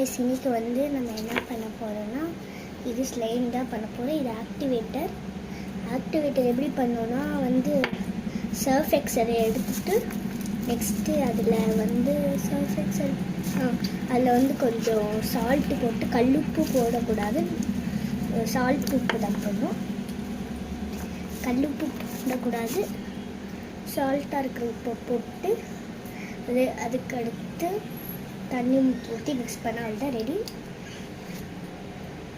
Guys, இன்னைக்கு வந்து நம்ம என்ன பண்ண போகிறோம்னா இது ஸ்லைம் தான் பண்ண போகிறோம். இது ஆக்டிவேட்டர் எப்படி பண்ணோன்னா வந்து சர்ஃப் எக்ஸலை எடுத்துட்டு நெக்ஸ்ட்டு அதில் வந்து சர்ஃப் எக்ஸல் அதில் வந்து கொஞ்சம் சால்ட்டு போட்டு, கல்லுப்பு போடக்கூடாது, சால்ட் உப்பு தான் போடணும். கல்லுப்பு போடக்கூடாது, சால்ட்டாக இருக்கிற உப்பை போட்டு அதுக்கு அடுத்து தண்ணி ஊற்றி மிக்ஸ் பண்ண தான் ரெடி.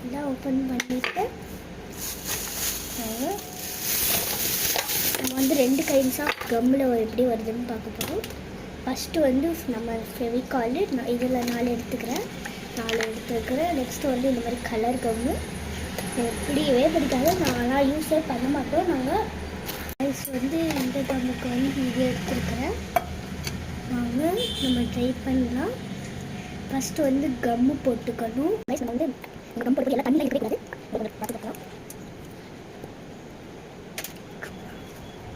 எல்லாம் ஓப்பன் பண்ணிவிட்டு நம்ம வந்து 2 கைண்ட்ஸ் ஆஃப் கம்மில் எப்படி வருதுன்னு பார்க்க போகிறோம். ஃபஸ்ட்டு வந்து நம்ம ஃபெவிகால், இதில் 4 எடுத்துக்கிறேன். நெக்ஸ்ட்டு வந்து இந்த மாதிரி கலர் கம்மு பிடிக்கவே பிடிக்காது, நான்லாம் யூஸே பண்ண மாட்டோம். நாங்கள் வந்து இந்த கம்முக்கு வந்து இது எடுத்துருக்கிறேன். நம்ம ட்ரை பண்ணலாம். ஃபஸ்ட்டு வந்து கம்மு போட்டுக்கணும். நம்ம வந்து கம் போட்டு எல்லாம் தண்ணியில் இருக்கக்கூடாது, பார்த்துக்கலாம்.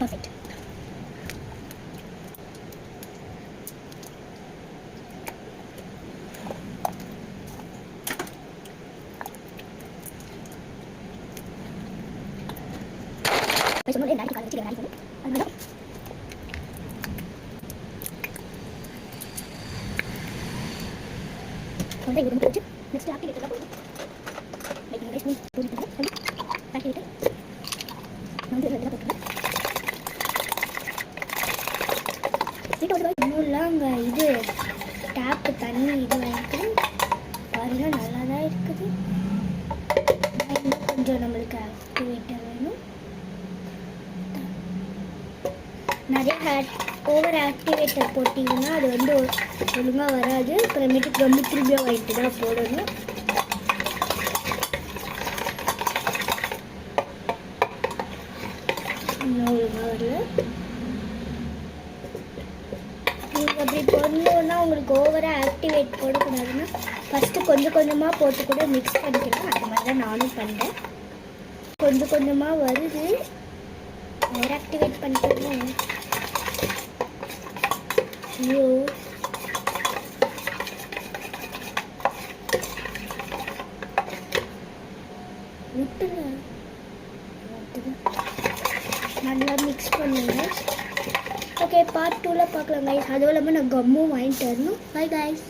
பர்ஃபெக்ட். நெக்ஸ்ட் ஆக்டிவேட்டர் தான் போடுவோம். ஆக்டிவேட்டர் வந்து இதெல்லாம் போட்டுருக்கேன். இன்னும்லாம் அங்கே இது டேப்பு தண்ணி இது வாங்கிட்டு பாருங்கள், நல்லா தான் இருக்குது. இன்னும் கொஞ்சம் நம்மளுக்கு ஆக்டிவேட்டர் வேணும். நிறைய ஓவர் ஆக்டிவேட்டர் போட்டிங்கன்னா அது வந்து ஒழுங்காக வராது. அப்புறமேட்டுக்கு ரொம்ப திரும்பியாக வாங்கிட்டு தான் போடணும். இன்னும் ஒழுங்காக வரல. நீங்கள் அப்படி போடணுன்னா உங்களுக்கு ஓவராக ஆக்டிவேட் போடக்கூடாதுன்னா ஃபஸ்ட்டு கொஞ்சம் கொஞ்சமாக போட்டு கூட மிக்ஸ் பண்ணிக்கலாம். அது மாதிரி தான் நானும் பண்ணுறேன். கொஞ்சம் கொஞ்சமாக வருது. ஓவர் ஆக்டிவேட் பண்ணிட்டோம். ஐயோ, விட்டுங்க, நல்லா மிக்ஸ் பண்ணுங்க. ஓகே, பார்ட் 2ல் பார்க்கலாம் கைஸ். அதுவும் இல்லாமல் நான் கம்மும் வாங்கிட்டு வரணும். Bye guys.